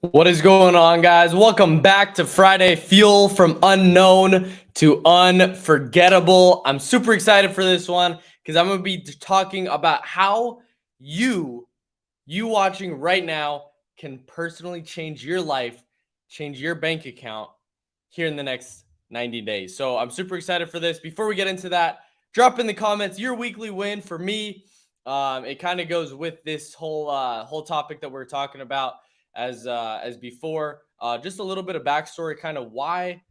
What is going on, guys? Welcome back to Friday Fuel, from unknown to unforgettable. I'm super excited for this one because I'm going to be talking about how you watching right now can personally change your life, change your bank account here in the next 90 days. So I'm super excited for this. Before we get into that, drop in the comments your weekly win. For me, it kind of goes with this whole topic that we're talking about as before. Just a little bit of backstory, kind of why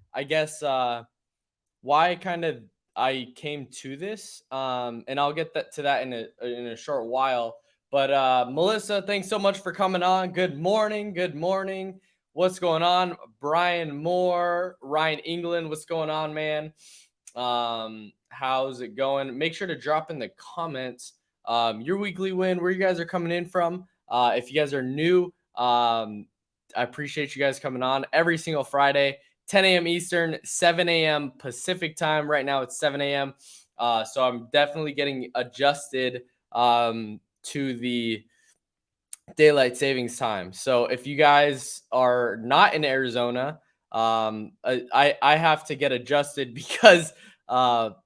why kind of I came to this, and I'll get to that in a short while. But Melissa, thanks so much for coming on. Good morning. Good morning. What's going on? Brian Moore, Ryan England, what's going on, man? How's it going? Make sure to drop in the comments your weekly win, where you guys are coming in from. If you guys are new, I appreciate you guys coming on every single Friday, 10 a.m. Eastern, 7 a.m. Pacific time. Right now it's 7 a.m. So I'm definitely getting adjusted to the daylight savings time. So if you guys are not in Arizona, I have to get adjusted because of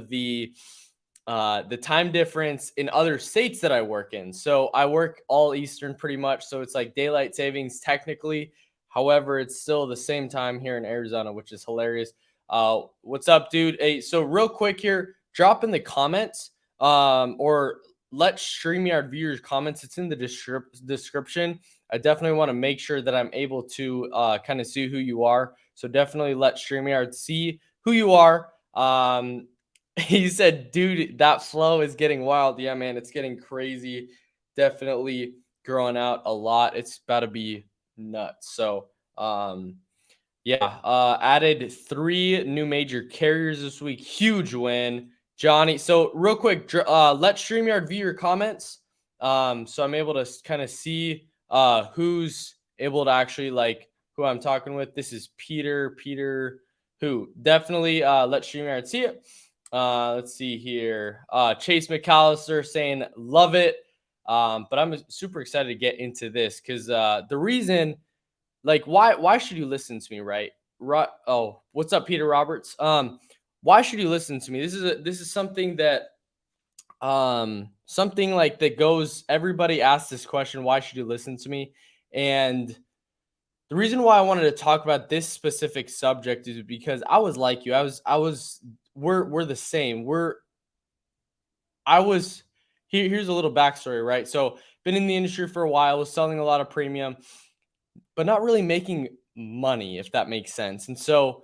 the time difference in other states that I work in. So I work all Eastern pretty much. So it's like daylight savings technically. However, it's still the same time here in Arizona, which is hilarious. What's up, dude? Hey, so real quick here, drop in the comments or let StreamYard viewers comments. It's in the description. I definitely want to make sure that I'm able to kind of see who you are. So definitely let StreamYard see who you are. He said, dude, that flow is getting wild. Yeah, man, it's getting crazy. Definitely growing out a lot. It's about to be nuts. So, yeah, added 3 new major carriers this week. Huge win, Johnny. So, real quick, let StreamYard view your comments. So I'm able to kind of see who's able to actually like who I'm talking with. This is Peter, who definitely let StreamYard see it. Let's see here. Chase McAllister saying love it. But I'm super excited to get into this because the reason, like, why should you listen to me, right? Oh, what's up, Peter Roberts? Why should you listen to me? This is something that something like that goes. Everybody asks this question: why should you listen to me? And the reason why I wanted to talk about this specific subject is because I was like you. We're the same. I was here's a little backstory, right? So been in the industry for a while, was selling a lot of premium, but not really making money, if that makes sense. And so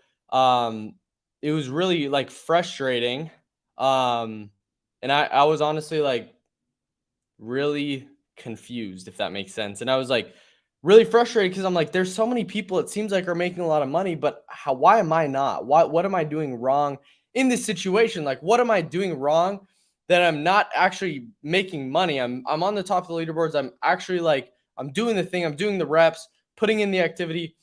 it was really like frustrating. And I was honestly like really confused, if that makes sense. And I was like really frustrated because I'm like, there's so many people it seems like are making a lot of money, but why am I not? What am I doing wrong in this situation? Like, what am I doing wrong that I'm not actually making money? I'm on the top of the leaderboards. I'm actually like I'm doing the thing, I'm doing the reps, putting in the activity,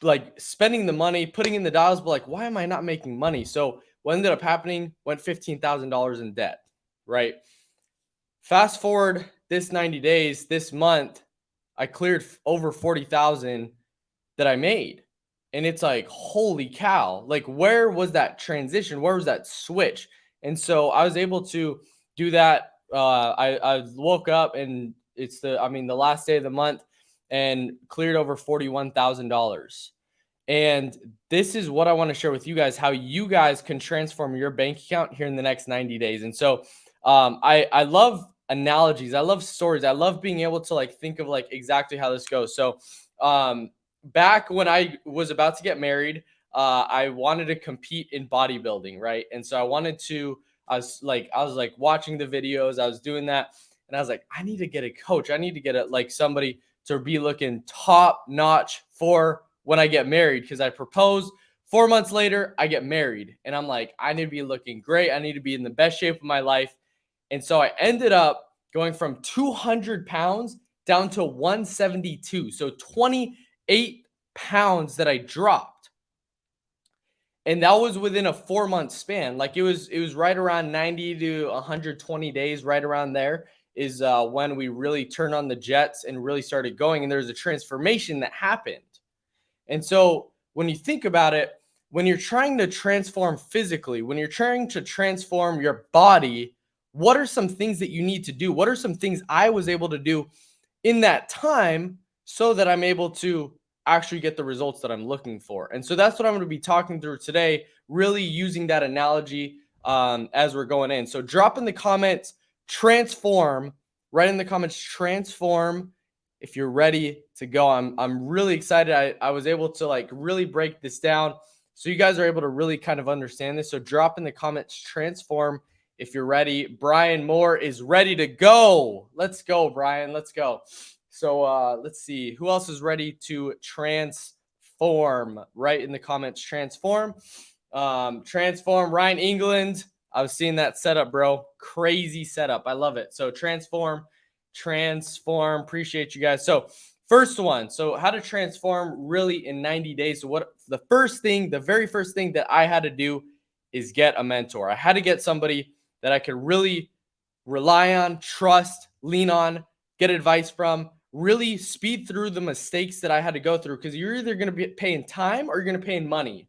like spending the money, putting in the dollars, but like, why am I not making money? So what ended up happening, went $15,000 in debt, right? Fast forward this 90 days, this month, I cleared over 40,000 that I made. And it's like, holy cow, like where was that transition? Where was that switch? And so I was able to do that. I woke up and the last day of the month and cleared over $41,000. And this is what I want to share with you guys, how you guys can transform your bank account here in the next 90 days. And so I love analogies. I love stories. I love being able to like think of like exactly how this goes. So back when I was about to get married, I wanted to compete in bodybuilding, right? And so I was like watching the videos, I was doing that, and I was like, I need to get a coach. I need to get like somebody to be looking top notch for when I get married, because I proposed 4 months later, I get married, and I'm like, I need to be looking great. I need to be in the best shape of my life. And so I ended up going from 200 pounds down to 172. So 28 pounds that I dropped. And that was within a 4-month span. Like it was right around 90 to 120 days, right around there. is when we really turned on the jets and really started going, and there's a transformation that happened. And so when you think about it, when you're trying to transform physically, when you're trying to transform your body, what are some things that you need to do? What are some things I was able to do in that time so that I'm able to actually get the results that I'm looking for? And so that's what I'm going to be talking through today, really using that analogy as we're going in. So drop in the comments, transform, write in the comments, transform if you're ready to go. I'm really excited. I was able to like really break this down so you guys are able to really kind of understand this. So drop in the comments, transform if you're ready. Brian Moore is ready to go. Let's go, Brian. Let's go. So let's see who else is ready to transform. Right in the comments, transform. Transform. Ryan England. I was seeing that setup, bro. Crazy setup. I love it. So transform. Appreciate you guys. So first one, so how to transform really in 90 days. So what the very first thing that I had to do is get a mentor. I had to get somebody that I could really rely on, trust, lean on, get advice from, really speed through the mistakes that I had to go through, because you're either going to be paying time or you're going to pay in money,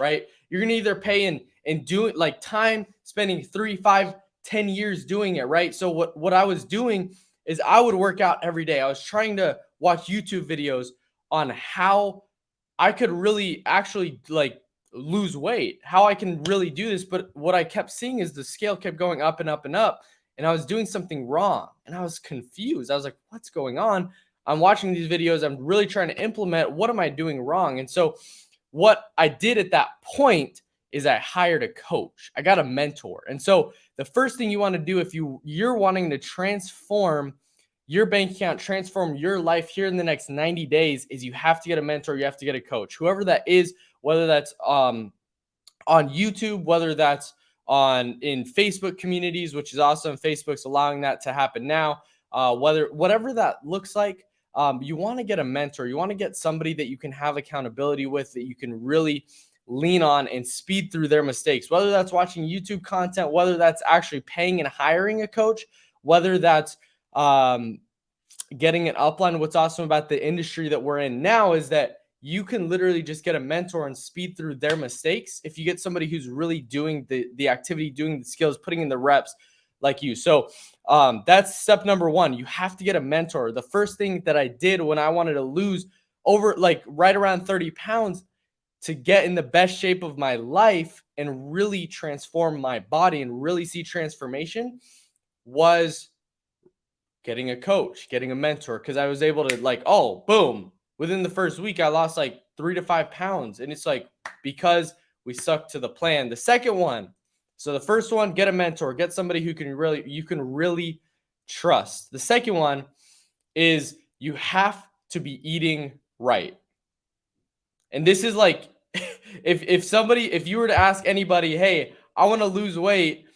right? You're going to either pay in doing like time, spending 3, 5, 10 years doing it, right? So what I was doing is I would work out every day. I was trying to watch YouTube videos on how I could really actually like lose weight, how I can really do this. But what I kept seeing is the scale kept going up and up and up, and I was doing something wrong, and I was confused. I was like, what's going on? I'm watching these videos. I'm really trying to implement. What am I doing wrong? And so what I did at that point is I hired a coach. I got a mentor. And so the first thing you want to do if you're wanting to transform your bank account, transform your life here in the next 90 days is you have to get a mentor, you have to get a coach. Whoever that is, whether that's on YouTube, whether that's in Facebook communities, which is awesome. Facebook's allowing that to happen now. Whatever that looks like, you want to get a mentor. You want to get somebody that you can have accountability with, that you can really lean on and speed through their mistakes, whether that's watching YouTube content, whether that's actually paying and hiring a coach, whether that's getting an upline. What's awesome about the industry that we're in now is that you can literally just get a mentor and speed through their mistakes if you get somebody who's really doing the activity, doing the skills, putting in the reps like you. So that's step number one. You have to get a mentor. The first thing that I did when I wanted to lose over like right around 30 pounds to get in the best shape of my life and really transform my body and really see transformation was getting a coach, getting a mentor, because I was able to like, oh, boom, within the first week, I lost like 3 to 5 pounds. And it's like, because we stuck to the plan. The second one, so the first one, get a mentor, get somebody who you can really trust. The second one is you have to be eating right. And this is like, if you were to ask anybody, hey, I want to lose weight,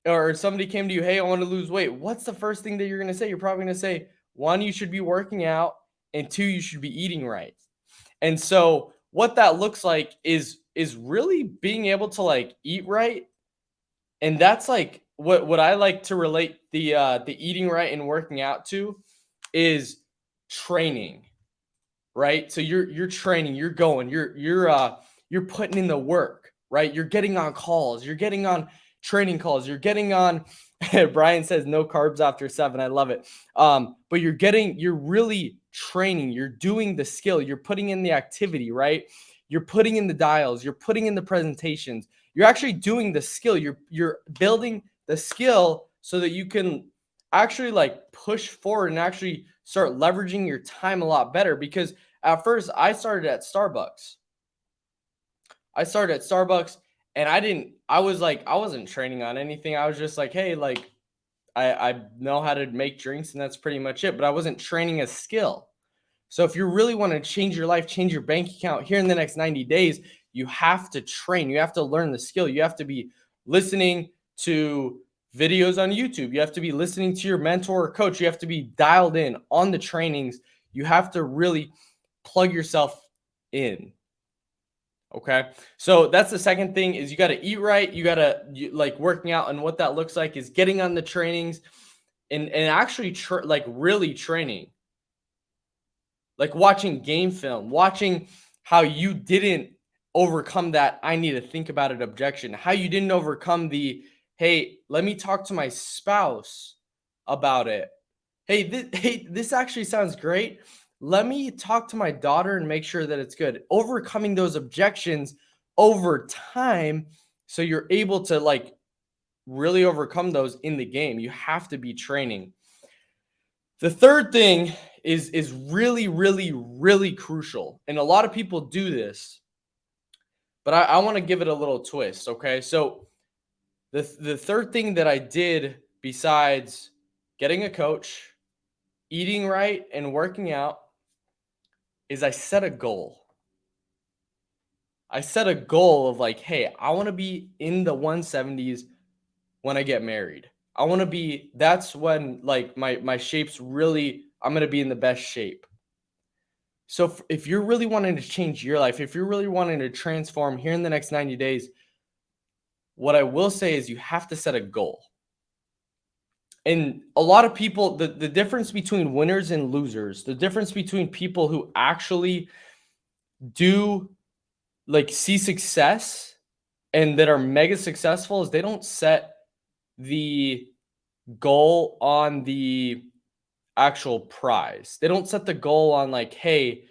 or somebody came to you, hey, I want to lose weight, what's the first thing that you're going to say? You're probably going to say, one, you should be working out, and two, you should be eating right. And so what that looks like is really being able to like eat right. And that's like what I like to relate the eating right and working out to is training, right? So you're training, you're going, you're putting in the work, right? You're getting on calls, you're getting on training calls, you're getting on Brian says no carbs after 7. I love it. But you're really training, you're doing the skill, you're putting in the activity, right? You're putting in the dials, you're putting in the presentations, you're actually doing the skill, you're building the skill so that you can actually like push forward and actually start leveraging your time a lot better. Because at first I started at Starbucks. And I wasn't training on anything. I was just like, hey, like I know how to make drinks and that's pretty much it. But I wasn't training a skill. So if you really want to change your life, change your bank account here in the next 90 days, you have to train. You have to learn the skill. You have to be listening to videos on YouTube. You have to be listening to your mentor or coach. You have to be dialed in on the trainings. You have to really plug yourself in. Okay. So that's the second thing is you got to eat right. You got to like working out, and what that looks like is getting on the trainings, and actually like really training, like watching game film, watching how you didn't overcome that I need to think about it objection, how you didn't overcome the, hey, let me talk to my spouse about it. Hey, this actually sounds great. Let me talk to my daughter and make sure that it's good. Overcoming those objections over time so you're able to like really overcome those in the game. You have to be training. The third thing is really, really, really crucial. And a lot of people do this, but I want to give it a little twist. Okay. So the third thing that I did besides getting a coach, eating right, and working out is I set a goal. I set a goal of like, hey, I want to be in the 170s when I get married. I want to be, that's when like my shape's really, I'm going to be in the best shape. So if you're really wanting to change your life, if you're really wanting to transform here in the next 90 days, what I will say is you have to set a goal. And a lot of people, the difference between winners and losers, the difference between people who actually do like see success and that are mega successful is they don't set the goal on the actual prize. They don't set the goal on like, hey,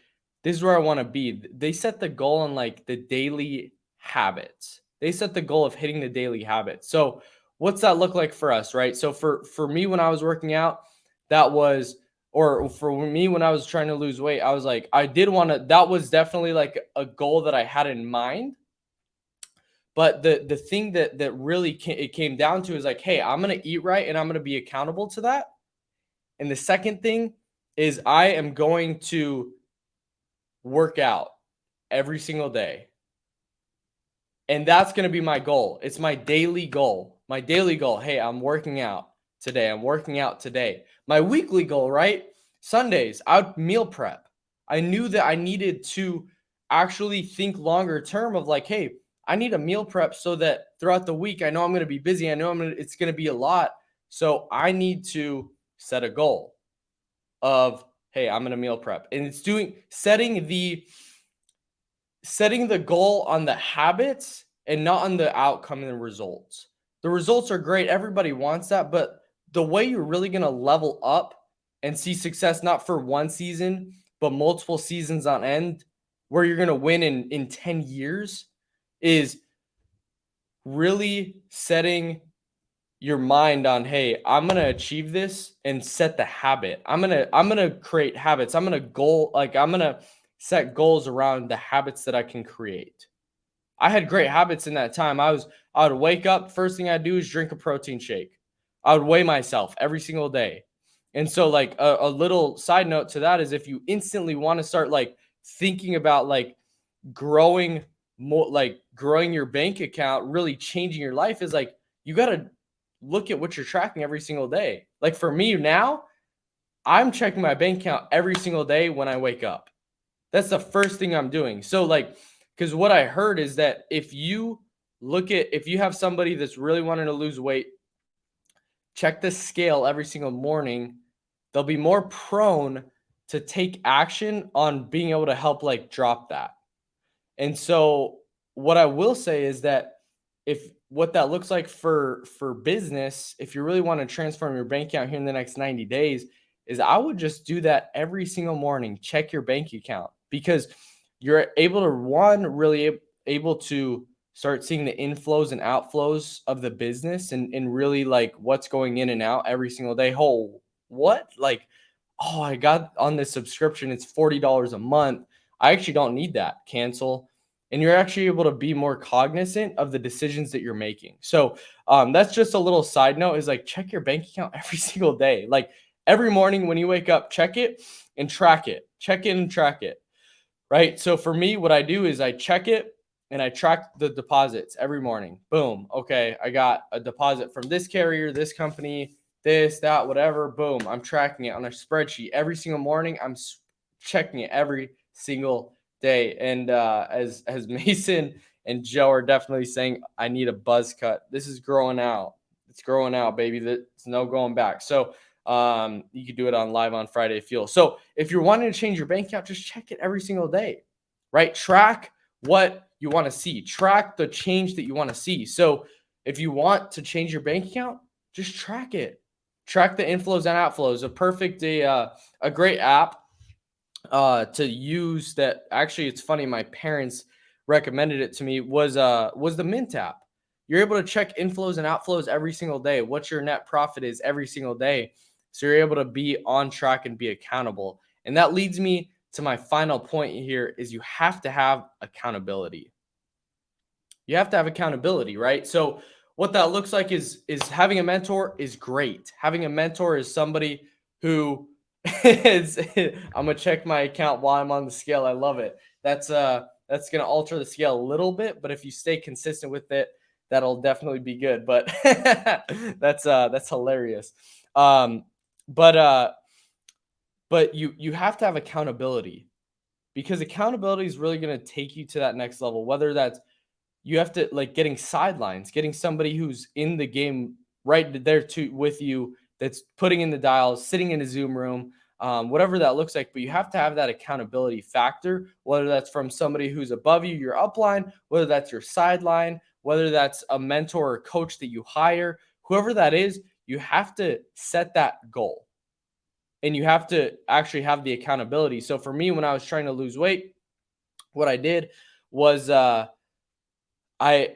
this is where I want to be. They set the goal on like the daily habits. They set the goal of hitting the daily habits. So what's that look like for us, right? So for me when I was working out, that was, or for me when I was trying to lose weight, I was like, I did want to, that was definitely like a goal that I had in mind. But the thing that really it came down to is like, hey, I'm going to eat right and I'm going to be accountable to that. And the second thing is I am going to work out every single day. And that's going to be my goal. It's my daily goal. My daily goal. Hey, I'm working out today. I'm working out today. My weekly goal, right? Sundays, I would meal prep. I knew that I needed to actually think longer term of like, hey, I need a meal prep so that throughout the week, I know I'm going to be busy. I know it's going to be a lot. So I need to set a goal of, hey, I'm going to meal prep. And it's setting the goal on the habits and not on the outcome and the results. The results are great. Everybody wants that. But the way you're really going to level up and see success, not for one season, but multiple seasons on end, where you're going to win in 10 years, is really setting your mind on, hey, I'm going to achieve this and set the habit. I'm going to create habits. I'm going to set goals around the habits that I can create. I had great habits in that time. I would wake up, first thing I'd do is drink a protein shake. I would weigh myself every single day. And so like a little side note to that is if you instantly want to start like thinking about like growing more, like growing your bank account, really changing your life, is like you got to look at what you're tracking every single day. Like for me now, I'm checking my bank account every single day when I wake up. That's the first thing I'm doing. So like, because what I heard is that if you have somebody that's really wanting to lose weight, check the scale every single morning, they'll be more prone to take action on being able to help like drop that. And so what I will say is that if what that looks like for business, if you really want to transform your bank account here in the next 90 days, is I would just do that every single morning. Check your bank account, because you're able to really able to start seeing the inflows and outflows of the business and really like what's going in and out every single day. Oh, what? Like, oh, I got on this subscription. It's $40 a month. I actually don't need that. Cancel. And you're actually able to be more cognizant of the decisions that you're making. So that's just a little side note, is like check your bank account every single day. Like every morning when you wake up, check it and track it. Check it and track it. Right. So for me, what I do is I check it and I track the deposits every morning. Boom. Okay. I got a deposit from this carrier, this company, this, that, whatever. Boom. I'm tracking it on a spreadsheet every single morning. I'm checking it every single day. And as Mason and Joe are definitely saying, I need a buzz cut. This is growing out. It's growing out, baby. There's no going back. So You could do it on live on Friday Fuel. So if you're wanting to change your bank account, just check it every single day, right? Track what you want to see. Track the change that you want to see. So if you want to change your bank account, just track it. Track the inflows and outflows. A great app to use that actually it's funny, my parents recommended it to me was the Mint app. You're able to check inflows and outflows every single day, what your net profit is every single day. So you're able to be on track and be accountable. And that leads me to my final point here is you have to have accountability. You have to have accountability, right? So what that looks like is having a mentor is great. Having a mentor is somebody who is I'm gonna check my account while I'm on the scale. I love it. That's gonna alter the scale a little bit, but if you stay consistent with it, that'll definitely be good. But that's hilarious. Um, but uh, but you have to have accountability because accountability is really gonna take you to that next level, whether that's you have to like getting sidelines, getting somebody who's in the game right there to with you, that's putting in the dials, sitting in a Zoom room, whatever that looks like. But you have to have that accountability factor, whether that's from somebody who's above you, your upline, whether that's your sideline, whether that's a mentor or coach that you hire, whoever that is, you have to set that goal and you have to actually have the accountability. So for me, when I was trying to lose weight, what I did was I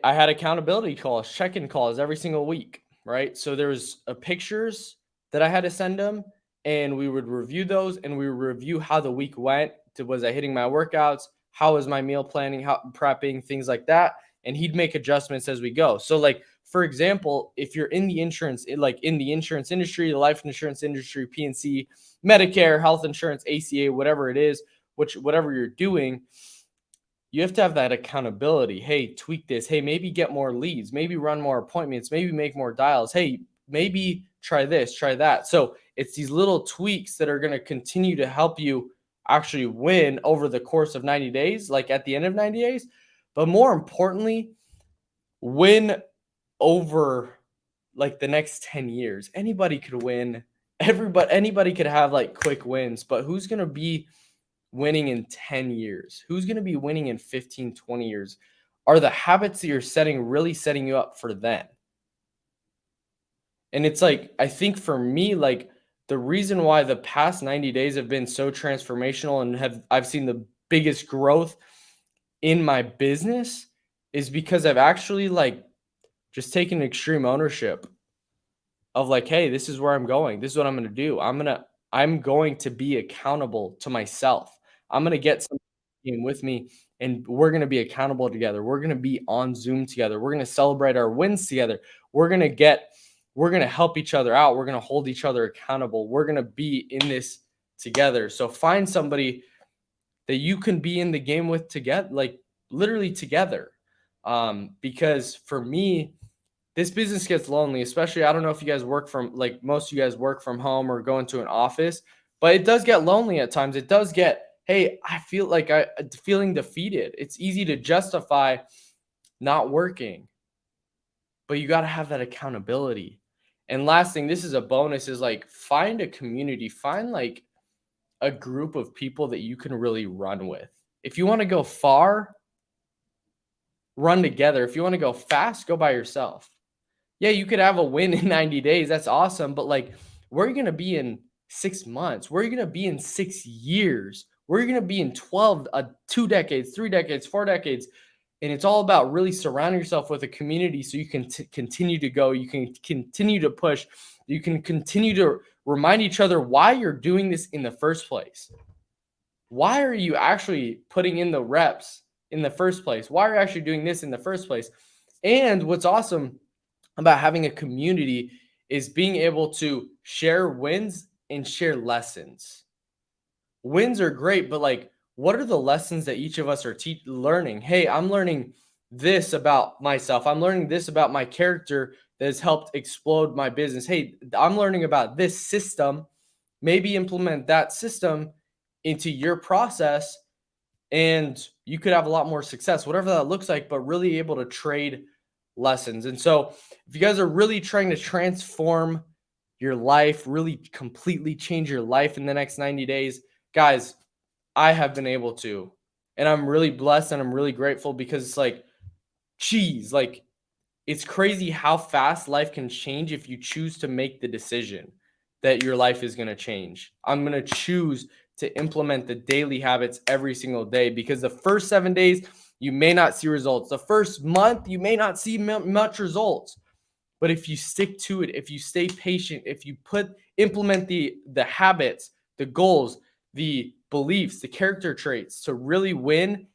had accountability calls, check-in calls every single week, right? So there was pictures that I had to send him, and we would review those, and we would review how the week went. Was I hitting my workouts? How was my meal planning? How prepping things like that? And he'd make adjustments as we go. So, like for example, if you're in the insurance, in the insurance industry, the life insurance industry, PNC, Medicare, health insurance, ACA, whatever it is, whatever you're doing, you have to have that accountability. Hey, tweak this. Hey, maybe get more leads. Maybe run more appointments. Maybe make more dials. Hey, maybe try this, try that. So it's these little tweaks that are going to continue to help you actually win over the course of 90 days, like at the end of 90 days. But more importantly, win over like the next 10 years. Anybody could win. Anybody could have like quick wins, but who's going to be winning in 10 years? Who's going to be winning in 15, 20 years? Are the habits that you're setting really setting you up for then? And it's like, I think for me, like the reason why the past 90 days have been so transformational and I've seen the biggest growth in my business is because I've actually like just taken extreme ownership of like, hey, this is where I'm going. This is what I'm going to do. I'm going to be accountable to myself. I'm going to get somebody in with me and we're going to be accountable together. We're going to be on Zoom together. We're going to celebrate our wins together. We're going to help each other out. We're going to hold each other accountable. We're going to be in this together. So find somebody that you can be in the game with together, like literally together. Because for me, this business gets lonely, especially I don't know if you guys work from like most of you guys work from home or go into an office, but it does get lonely at times. It does get, hey, I feel like I feeling defeated. It's easy to justify not working, but you got to have that accountability. And last thing, this is a bonus, is like find a community, find like a group of people that you can really run with. If you want to go far, run together. If you want to go fast, go by yourself. Yeah, you could have a win in 90 days. That's awesome. But like, where are you going to be in 6 months? Where are you going to be in 6 years? Where are you going to be in 12, 2 decades, 3 decades, 4 decades? And it's all about really surrounding yourself with a community so you can continue to go. You can continue to push. You can continue to remind each other why you're doing this in the first place. Why are you actually putting in the reps in the first place? Why are you actually doing this in the first place? And what's awesome about having a community is being able to share wins and share lessons. Wins are great, but like, what are the lessons that each of us are learning? Hey, I'm learning this about myself. I'm learning this about my character that has helped explode my business. Hey, I'm learning about this system. Maybe implement that system into your process and you could have a lot more success, whatever that looks like, but really able to trade lessons. And so if you guys are really trying to transform your life, really completely change your life in the next 90 days. Guys, I have been able to. And I'm really blessed and I'm really grateful because it's like, geez, like it's crazy how fast life can change if you choose to make the decision that your life is going to change. I'm going to choose to implement the daily habits every single day because the first 7 days, you may not see results. The first month, you may not see much results. But if you stick to it, if you stay patient, if you implement the habits, the goals, the beliefs, the character traits to really win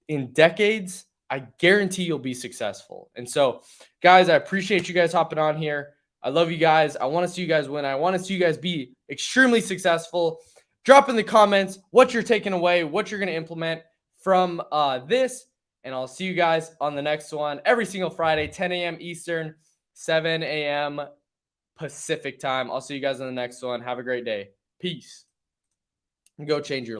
in decades, I guarantee you'll be successful. And so, guys, I appreciate you guys hopping on here. I love you guys. I want to see you guys win. I want to see you guys be extremely successful. Drop in the comments what you're taking away, what you're going to implement from this. And I'll see you guys on the next one every single Friday, 10 a.m. Eastern, 7 a.m. Pacific time. I'll see you guys on the next one. Have a great day. Peace. And go change your life.